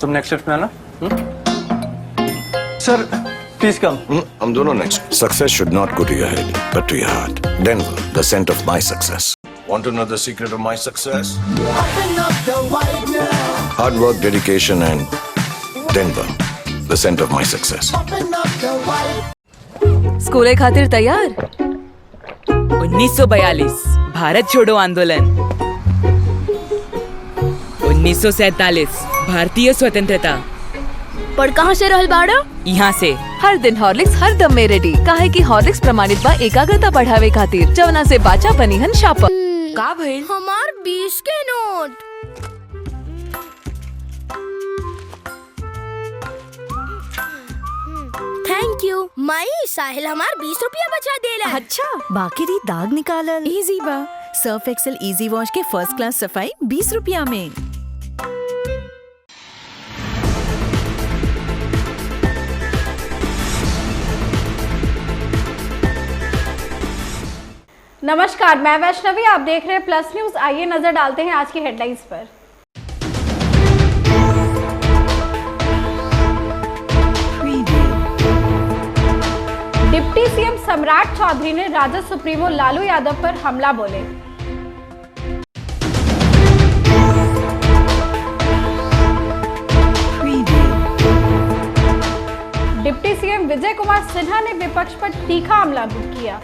तुम next shift में आना। Sir please come. हम दोनों next. Success should not go to your head, but to your heart. Denver, the scent of my success. Want to know the secret of my success? Hard work, dedication, and Denver, the scent of my success. स्कूले खातिर तैयार? 1942 भारत छोड़ो आंदोलन, 1947 भारतीय स्वतंत्रता। पर कहाँ से रहल बाड़ा? यहाँ से। हर दिन हॉर्लिक्स हर दम में रेडी। काहे कि हॉर्लिक्स प्रमाणित बा एकाग्रता बढ़ावे खातिर, जवना से बाचा बनी हन शापर। का भइल? हमार 20 के नोट। Thank you. माई साहिल हमार 20 रुपया बचा देला। अच्छा, बाकी री दाग निकालल इजी बा। सर्फ एक्सेल इजी वॉश के फर्स्ट क्लास सफाई 20 रुपया में। नमस्कार, मैं वैष्णवी, आप देख रहे हैं प्लस न्यूज। आइए नजर डालते हैं आज की हेडलाइंस पर। डिप्टी सीएम सम्राट चौधरी ने राजद सुप्रीमो लालू यादव पर हमला बोले। डिप्टी सीएम विजय कुमार सिन्हा ने विपक्ष पर तीखा हमला किया।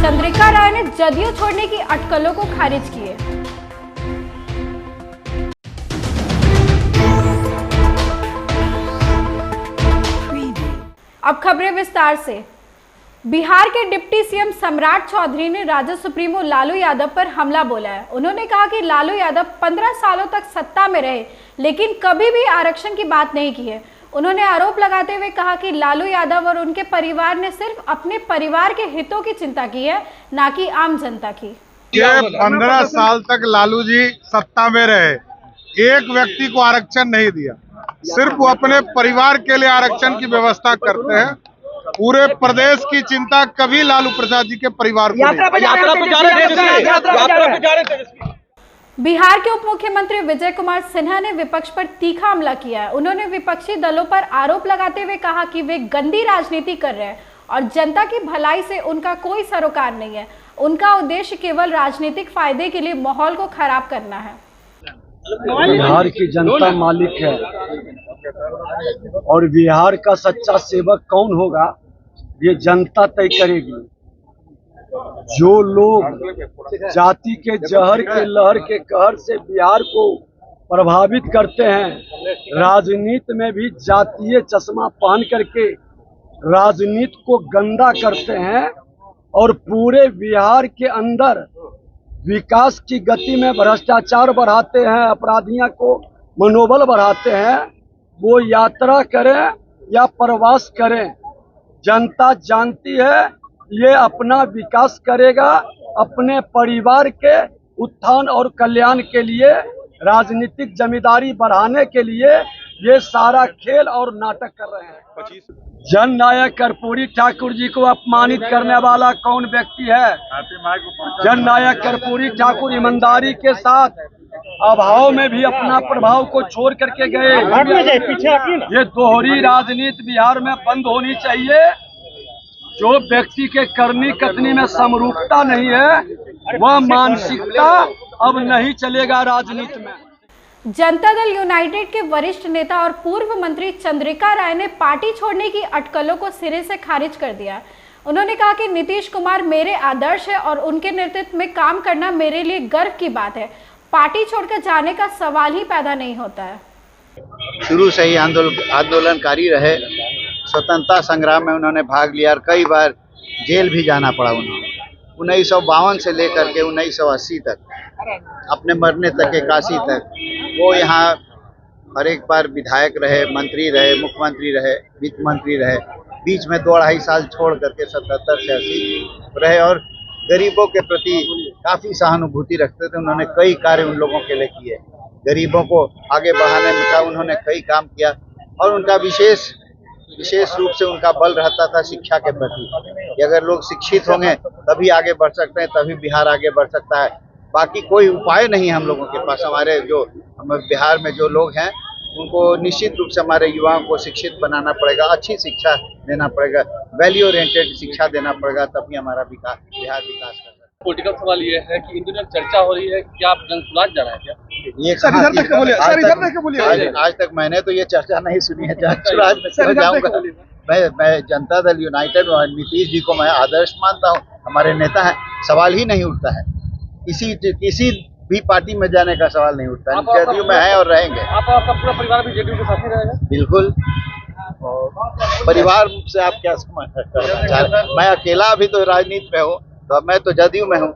चंद्रिका राय ने जदयू छोड़ने की अटकलों को खारिज किए। अब खबरें विस्तार से। बिहार के डिप्टी सीएम सम्राट चौधरी ने राजद सुप्रीमो लालू यादव पर हमला बोला है। उन्होंने कहा कि लालू यादव 15 सालों तक सत्ता में रहे, लेकिन कभी भी आरक्षण की बात नहीं की है। उन्होंने आरोप लगाते हुए कहा कि लालू यादव और उनके परिवार ने सिर्फ अपने परिवार के हितों की चिंता की है, ना कि आम जनता की। ये 15 साल तक लालू जी सत्ता में रहे, एक व्यक्ति को आरक्षण नहीं दिया। सिर्फ वो अपने परिवार के लिए आरक्षण की व्यवस्था करते हैं। पूरे प्रदेश की चिंता कभी लालू प्रसाद जी के परिवार को बिहार के उप मुख्यमंत्री विजय कुमार सिन्हा ने विपक्ष पर तीखा हमला किया है। उन्होंने विपक्षी दलों पर आरोप लगाते हुए कहा कि वे गंदी राजनीति कर रहे हैं और जनता की भलाई से उनका कोई सरोकार नहीं है। उनका उद्देश्य केवल राजनीतिक फायदे के लिए माहौल को खराब करना है। बिहार की जनता मालिक है और बिहार का सच्चा सेवक कौन होगा ये जनता तय करेगी। जो लोग जाति के जहर के लहर के कहर से बिहार को प्रभावित करते हैं, राजनीति में भी जातीय चश्मा पहन करके राजनीति को गंदा करते हैं और पूरे बिहार के अंदर विकास की गति में भ्रष्टाचार बढ़ाते हैं, अपराधियों को मनोबल बढ़ाते हैं, वो यात्रा करें या प्रवास करें, जनता जानती है ये अपना विकास करेगा। अपने परिवार के उत्थान और कल्याण के लिए, राजनीतिक जमींदारी बढ़ाने के लिए ये सारा खेल और नाटक कर रहे हैं। जन नायक कर्पूरी ठाकुर जी को अपमानित करने वाला कौन व्यक्ति है? जन नायक कर्पूरी ठाकुर ईमानदारी के साथ अभाव में भी अपना प्रभाव को छोड़ करके गए। ये दोहरी राजनीति बिहार में बंद होनी चाहिए। जो व्यक्ति के करनी कथनी में समरूपता नहीं है, वह मानसिकता अब नहीं चलेगा राजनीति में। जनता दल यूनाइटेड के वरिष्ठ नेता और पूर्व मंत्री चंद्रिका राय ने पार्टी छोड़ने की अटकलों को सिरे से खारिज कर दिया। उन्होंने कहा कि नीतीश कुमार मेरे आदर्श है और उनके नेतृत्व में काम करना मेरे लिए गर्व की बात है। पार्टी छोड़कर जाने का सवाल ही पैदा नहीं होता है। शुरू से ही आंदोलनकारी रहे, स्वतंत्रता संग्राम में उन्होंने भाग लिया और कई बार जेल भी जाना पड़ा उन्हें। 1952 से लेकर के 1980 तक, अपने मरने तक, 81 तक वो यहाँ हर एक बार विधायक रहे, मंत्री रहे, मुख्यमंत्री रहे, वित्त मंत्री रहे। बीच में 2-2.5 साल छोड़ करके 77 से 80 रहे और गरीबों के प्रति काफ़ी सहानुभूति रखते थे। उन्होंने कई कार्य उन लोगों के लिए किए, गरीबों को आगे बढ़ाने में उन्होंने कई काम किया और उनका विशेष विशेष रूप से उनका बल रहता था शिक्षा के प्रति कि अगर लोग शिक्षित होंगे तभी आगे बढ़ सकते हैं, तभी बिहार आगे बढ़ सकता है। बाकी कोई उपाय नहीं है हम लोगों के पास। हमारे जो बिहार में जो लोग हैं उनको निश्चित रूप से हमारे युवाओं को शिक्षित बनाना पड़ेगा, अच्छी शिक्षा देना पड़ेगा, वैल्यू ओरिएंटेड शिक्षा देना पड़ेगा, तभी हमारा बिहार विकास कर सकता है। पॉलिटिकल सवाल ये है कि इन दिनों चर्चा हो रही है कि आप जनसुराज जा रहे हैं क्या? ये आज तक मैंने तो ये चर्चा नहीं सुनी है। जनसुराज में क्यों जाऊंगा? मैं जनता दल यूनाइटेड और नीतीश जी को मैं आदर्श मानता हूँ, हमारे नेता हैं, सवाल ही नहीं उठता है। किसी भी पार्टी में जाने का सवाल नहीं उठता है। जदयू में है और रहेंगे। आपका पूरा परिवार भी जेडीयू के साथ ही रहेगा? बिल्कुल। परिवार से आप क्या समझ? मैं अकेला अभी तो राजनीति में हूँ, तो मैं तो जदयू में हूँ।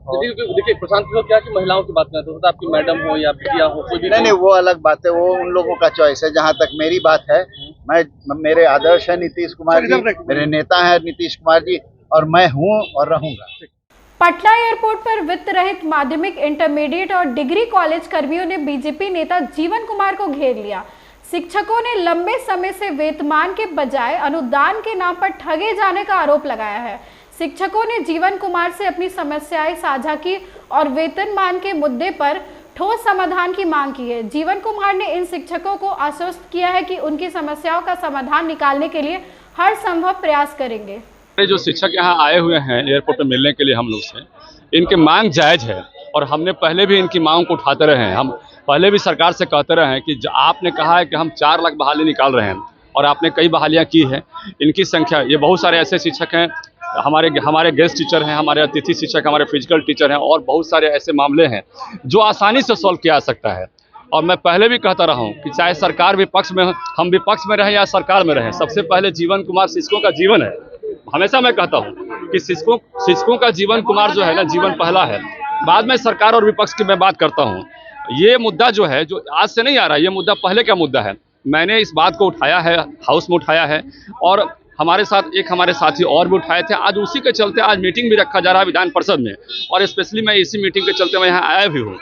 देखिए प्रशांत किशोर क्या कि महिलाओं की बात करें तो आपकी मैडम हो या बिटिया हो कोई भी नहीं, वो अलग बात है, वो उन लोगों का चॉइस है। जहाँ तक मेरी बात है, मेरे आदर्श है नीतीश कुमार जी, मेरे नेता है नीतीश कुमार जी, और मैं हूँ और रहूंगा। पटना एयरपोर्ट पर वित्त रहित माध्यमिक, इंटरमीडिएट और डिग्री कॉलेज कर्मियों ने बीजेपी नेता जीवन कुमार को घेर लिया। शिक्षकों ने लंबे समय से वेतनमान के बजाय अनुदान के नाम पर ठगे जाने का आरोप लगाया है। शिक्षकों ने जीवन कुमार से अपनी समस्याएं साझा की और वेतनमान के मुद्दे पर ठोस समाधान की मांग की है। जीवन कुमार ने इन शिक्षकों को आश्वस्त किया है कि उनकी समस्याओं का समाधान निकालने के लिए हर संभव प्रयास करेंगे। जो शिक्षक यहाँ आए हुए हैं एयरपोर्ट पर मिलने के लिए हम लोग से, इनके मांग जायज है और हमने पहले भी इनकी मांग को उठाते रहे हैं। हम पहले भी सरकार से कहते रहे हैं कि आपने कहा है कि हम 4 लाख बहाली निकाल रहे हैं और आपने कई बहालियाँ की हैं। इनकी संख्या, ये बहुत सारे ऐसे शिक्षक हैं, हमारे गेस्ट टीचर हैं, हमारे अतिथि शिक्षक, हमारे फिजिकल टीचर हैं, और बहुत सारे ऐसे मामले हैं जो आसानी से सॉल्व किया जा सकता है। और मैं पहले भी कहता रहा हूँ कि चाहे सरकार विपक्ष में, हम विपक्ष में रहें या सरकार में रहें, सबसे पहले जीवन कुमार शिक्षकों का जीवन है। हमेशा मैं कहता हूँ कि शिक्षकों का जीवन कुमार जो है ना, जीवन पहला है, बाद में सरकार और विपक्ष की मैं बात करता हूँ। ये मुद्दा जो है, जो आज से नहीं आ रहा, ये मुद्दा पहले का मुद्दा है। मैंने इस बात को उठाया है, हाउस में उठाया है, और हमारे साथ हमारे साथी और भी उठाए थे। आज उसी के चलते आज मीटिंग भी रखा जा रहा है विधान परिषद में, और स्पेशली मैं इसी मीटिंग के चलते मैं यहाँ आया भी हूँ।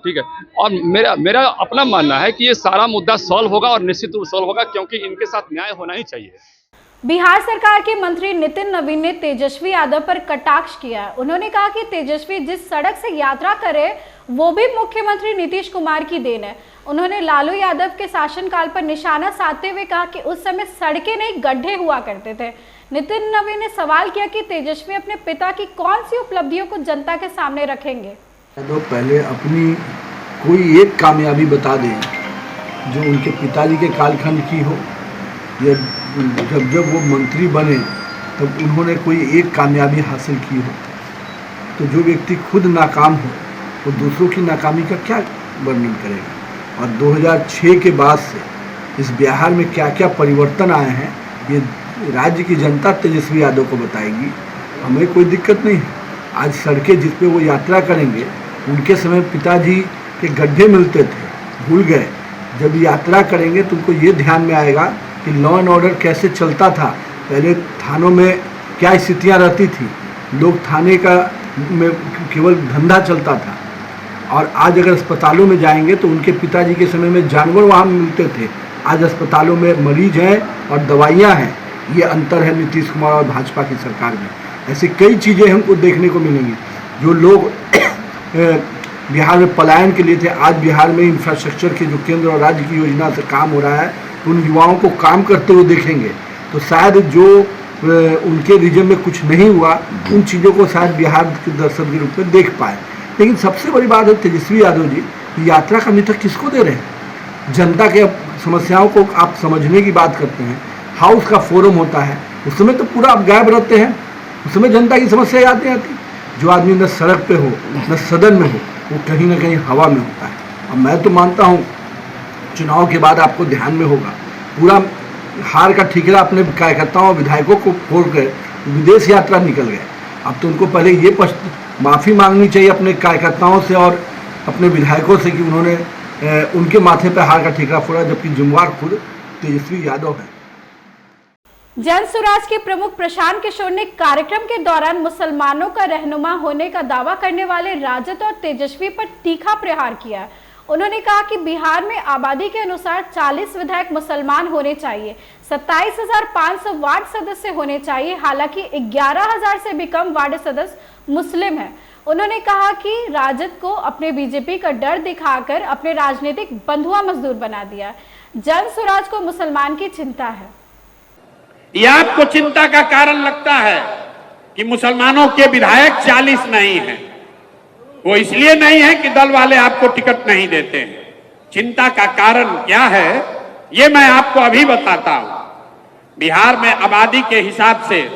ठीक है, और मेरा अपना मानना है कि ये सारा मुद्दा सॉल्व होगा और निश्चित रूप सॉल्व होगा, क्योंकि इनके साथ न्याय होना ही चाहिए। बिहार सरकार के मंत्री नितिन नवीन ने तेजस्वी यादव पर कटाक्ष किया है। उन्होंने कहा कि तेजस्वी जिस सड़क से यात्रा करे वो भी मुख्यमंत्री नीतीश कुमार की देन है। उन्होंने लालू यादव के शासनकाल पर निशाना साधते हुए कहा कि उस समय सड़कें नहीं, गड्ढे हुआ करते थे। नितिन नवीन ने सवाल किया कि तेजस्वी अपने पिता की कौन सी उपलब्धियों को जनता के सामने रखेंगे। तो पहले अपनी कोई एक कामयाबी बता दें जो उनके पिताजी के कालखंड की हो, या जब वो मंत्री बने तब उन्होंने कोई एक कामयाबी हासिल की हो। तो जो व्यक्ति खुद नाकाम हो वो दूसरों की नाकामी का क्या वर्णन करेगा। और 2006 के बाद से इस बिहार में क्या क्या परिवर्तन आए हैं, ये राज्य की जनता तेजस्वी यादव को बताएगी। हमें कोई दिक्कत नहीं है। आज सड़कें जिस पे वो यात्रा करेंगे, उनके समय पिताजी के गड्ढे मिलते थे, भूल गए। जब यात्रा करेंगे तो उनको ये ध्यान में आएगा कि लॉ एंड ऑर्डर कैसे चलता था, पहले थानों में क्या स्थितियाँ रहती थी, लोग थाने का में केवल धंधा चलता था। और आज अगर अस्पतालों में जाएंगे तो उनके पिताजी के समय में जानवर वहाँ मिलते थे, आज अस्पतालों में मरीज हैं और दवाइयाँ हैं। ये अंतर है नीतीश कुमार और भाजपा की सरकार में। ऐसी कई चीज़ें हमको देखने को मिलेंगी। जो लोग बिहार में पलायन के लिए थे, आज बिहार में इंफ्रास्ट्रक्चर के जो केंद्र और राज्य की योजना से काम हो रहा है, उन युवाओं को काम करते हुए देखेंगे तो शायद जो उनके रीजन में कुछ नहीं हुआ, उन चीज़ों को शायद बिहार के दर्शक के रूप में देख पाए। लेकिन सबसे बड़ी बात है तेजस्वी यादव जी यात्रा का नेता किसको दे रहे हैं। जनता के समस्याओं को आप समझने की बात करते हैं, हाउस का फोरम होता है, उस समय तो पूरा आप गायब रहते हैं, उस समय जनता की समस्या याद नहीं आती। जो आदमी न सड़क पे हो न सदन में हो, वो कहीं ना कहीं हवा में होता है। और मैं तो मानता हूँ चुनाव के बाद आपको ध्यान में होगा, पूरा हार का ठिकरा अपने कार्यकर्ताओं और विधायकों को फोड़ कर विदेश यात्रा निकल गए। अब तो उनको पहले ये माफ़ी मांगनी चाहिए अपने कार्यकर्ताओं से और अपने विधायकों से कि उन्होंने उनके माथे पर हार का ठिकरा फोड़ा, जबकि जिम्मेवार खुद तेजस्वी यादव है। जन सुराज के प्रमुख प्रशांत किशोर ने कार्यक्रम के दौरान मुसलमानों का रहनुमा होने का दावा करने वाले राजद और तेजस्वी पर तीखा प्रहार किया। उन्होंने कहा कि बिहार में आबादी के अनुसार 40 विधायक मुसलमान होने चाहिए, 27,500 वार्ड सदस्य होने चाहिए। हालांकि 11,000 से भी कम वार्ड सदस्य मुस्लिम हैं। उन्होंने कहा कि राजद को अपने बीजेपी का डर दिखाकर अपने राजनीतिक बंधुआ मजदूर बना दिया। जन स्वराज को मुसलमान की चिंता है। यह आपको चिंता का कारण लगता है कि मुसलमानों के विधायक 40 नहीं हैं। वो इसलिए नहीं है कि दल वाले आपको टिकट नहीं देते हैं। चिंता का कारण क्या है ये मैं आपको अभी बताता हूं। बिहार में आबादी के हिसाब से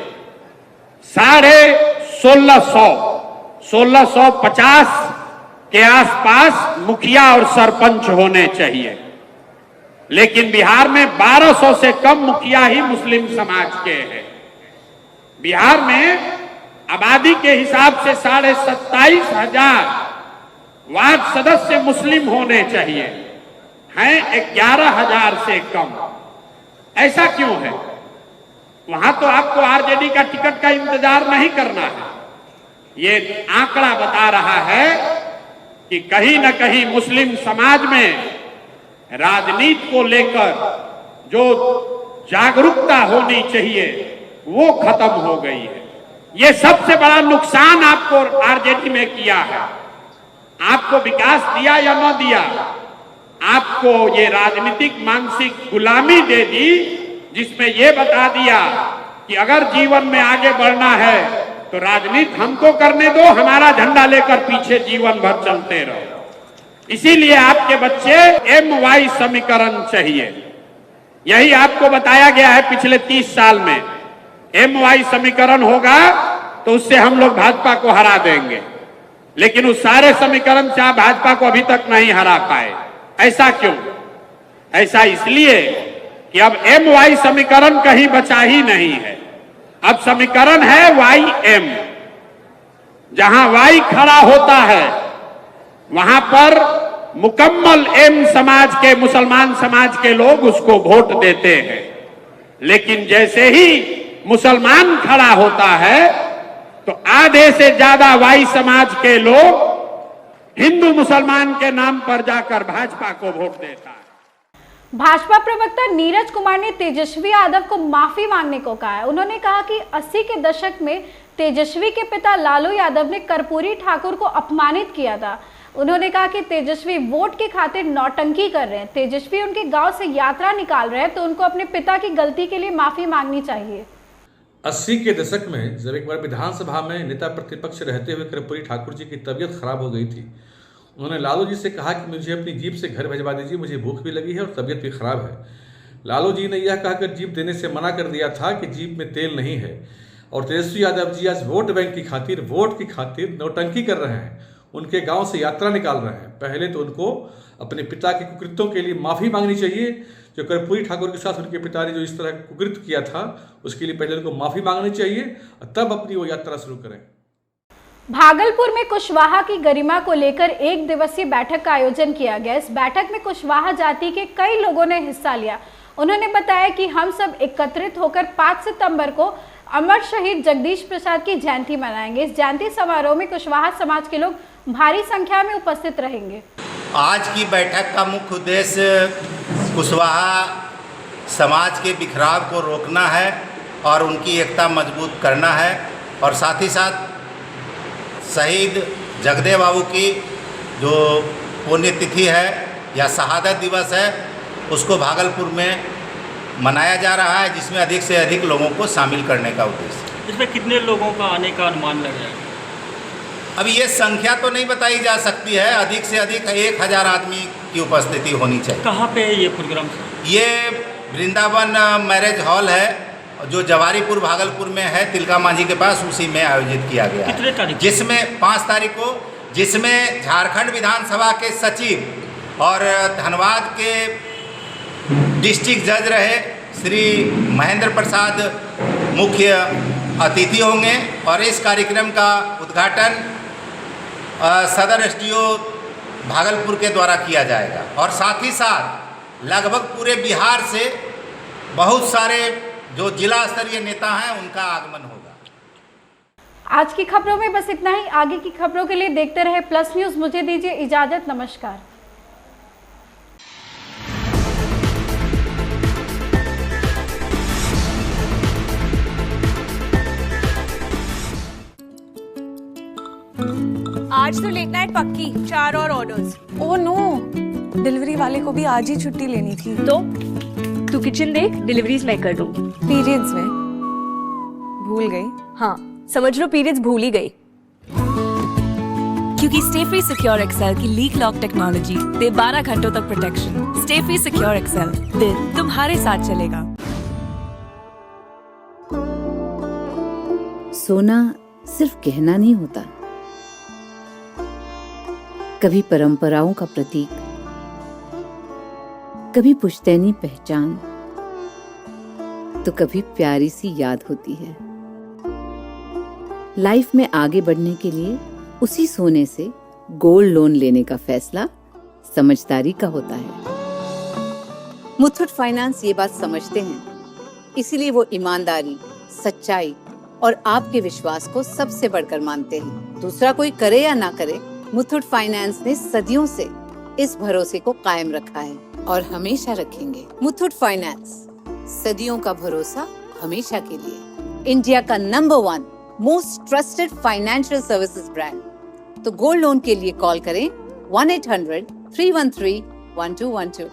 1650 के आसपास मुखिया और सरपंच होने चाहिए, लेकिन बिहार में 1200 से कम मुखिया ही मुस्लिम समाज के हैं। बिहार में आबादी के हिसाब से 27,500 वार्ड सदस्य मुस्लिम होने चाहिए, हैं 11,000 से कम। ऐसा क्यों है? वहां तो आपको आरजेडी का टिकट का इंतजार नहीं करना है। ये आंकड़ा बता रहा है कि कहीं न कहीं मुस्लिम समाज में राजनीति को लेकर जो जागरूकता होनी चाहिए वो खत्म हो गई है। ये सबसे बड़ा नुकसान आपको आरजेडी में किया है। आपको विकास दिया या न दिया, आपको ये राजनीतिक मानसिक गुलामी दे दी, जिसमें ये बता दिया कि अगर जीवन में आगे बढ़ना है तो राजनीति हमको करने दो, हमारा झंडा लेकर पीछे जीवन भर चलते रहो। इसीलिए आपके बच्चे MY समीकरण चाहिए। यही आपको बताया गया है पिछले 30 साल में। MY समीकरण होगा तो उससे हम लोग भाजपा को हरा देंगे, लेकिन उस सारे समीकरण से आप भाजपा को अभी तक नहीं हरा पाए। ऐसा क्यों? ऐसा इसलिए कि अब MY समीकरण कहीं बचा ही नहीं है। अब समीकरण है YM। जहां Y खड़ा होता है वहां पर मुकम्मल M समाज के, मुसलमान समाज के लोग उसको वोट देते हैं। लेकिन जैसे ही मुसलमान खड़ा होता है तो आधे से ज्यादा Y समाज के लोग हिंदू मुसलमान के नाम पर जाकर भाजपा को वोट देता है। भाजपा प्रवक्ता नीरज कुमार ने तेजस्वी यादव को माफी मांगने को कहा है। उन्होंने कहा कि 80 के दशक में तेजस्वी के पिता लालू यादव ने कर्पूरी ठाकुर को अपमानित किया था। उन्होंने कहा कि तेजस्वी वोट की खातिर नौटंकी कर रहे हैं। तेजस्वी उनके गांव से यात्रा निकाल रहे हैं तो उनको अपने पिता की गलती के लिए माफी मांगनी चाहिए। 80 के दशक में जब एक बार विधानसभा में नेता प्रतिपक्ष रहते हुए कर्पूरी ठाकुर जी की तबीयत खराब हो गई थी, उन्होंने लालू जी से कहा कि मुझे अपनी जीप से घर भिजवा दीजिए, मुझे भूख भी लगी है और तबीयत भी खराब है। लालू जी ने यह कहकर जीप देने से मना कर दिया था कि जीप में तेल नहीं है। और तेजस्वी यादव जी आज वोट बैंक की खातिर, वोट की खातिर नौटंकी कर रहे हैं, उनके गांव से यात्रा निकाल रहे हैं। पहले तो उनको अपने पिता के कुकृत्यों के लिए माफ़ी मांगनी चाहिए। जो कर्पूरी ठाकुर के साथ उनके पिता ने जो इस तरह कुकृत्य किया था उसके लिए पहले उनको माफ़ी मांगनी चाहिए और तब अपनी वो यात्रा शुरू करें। भागलपुर में कुशवाहा की गरिमा को लेकर 1 दिवसीय बैठक का आयोजन किया गया। इस बैठक में कुशवाहा जाति के कई लोगों ने हिस्सा लिया। उन्होंने बताया कि हम सब एकत्रित होकर 5 सितंबर को अमर शहीद जगदीश प्रसाद की जयंती मनाएंगे। इस जयंती समारोह में कुशवाहा समाज के लोग भारी संख्या में उपस्थित रहेंगे। आज की बैठक का मुख्य उद्देश्य कुशवाहा समाज के बिखराव को रोकना है और उनकी एकता मजबूत करना है, और साथ ही साथ शहीद जगदेव बाबू की जो पुण्यतिथि है या शहादत दिवस है उसको भागलपुर में मनाया जा रहा है, जिसमें अधिक से अधिक लोगों को शामिल करने का उद्देश्य। इसमें कितने लोगों का आने का अनुमान लग रहा है? अभी ये संख्या तो नहीं बताई जा सकती है, अधिक से अधिक 1000 आदमी की उपस्थिति होनी चाहिए। कहाँ पे है ये प्रोग्राम? ये वृंदावन मैरिज हॉल है जो जवारीपुर भागलपुर में है, तिलका मांझी के पास, उसी में आयोजित किया गया। कितने तारीख? जिसमें 5 तारीख को, जिसमें झारखंड विधानसभा के सचिव और धनबाद के डिस्ट्रिक्ट जज रहे श्री महेंद्र प्रसाद मुख्य अतिथि होंगे, और इस कार्यक्रम का उद्घाटन सदर SDO भागलपुर के द्वारा किया जाएगा। और साथ ही साथ लगभग पूरे बिहार से बहुत सारे जो जिला स्तरीय नेता हैं उनका आगमन होगा। आज की खबरों में बस इतना ही। आगे की खबरों के लिए देखते रहे प्लस न्यूज। मुझे दीजिए इजाजत। नमस्कार। आज तो लेट नाइट पक्की, 4 और ऑर्डर्स। ओह नो, डिलीवरी वाले को भी आज ही छुट्टी लेनी थी। तो तू किचन देख, डिलीवरीज मैं कर दूंगी। पीरियड्स में भूल गई। हाँ, समझ लो पीरियड्स भूल ही गई। क्योंकि स्टे फ्री सिक्योर एक्सेल की लीक लॉक टेक्नोलॉजी दे 12 घंटों तक प्रोटेक्शन। स्टे फ्री सिक्योर एक्सेल, दिल तुम्हारे साथ चलेगा। सोना सिर्फ गहना नहीं होता, कभी परंपराओं का प्रतीक, कभी पुश्तैनी पहचान, तो कभी प्यारी सी याद होती है। लाइफ में आगे बढ़ने के लिए उसी सोने से गोल्ड लोन लेने का फैसला समझदारी का होता है। मुथूट फाइनेंस ये बात समझते हैं, इसीलिए वो ईमानदारी, सच्चाई और आपके विश्वास को सबसे बढ़कर मानते हैं। दूसरा कोई करे या ना करे, मुथूट फाइनेंस ने सदियों से इस भरोसे को कायम रखा है और हमेशा रखेंगे। मुथूट फाइनेंस, सदियों का भरोसा हमेशा के लिए। इंडिया का number 1 most trusted financial services brand. तो गोल्ड लोन के लिए कॉल करें 1-800-313-1212।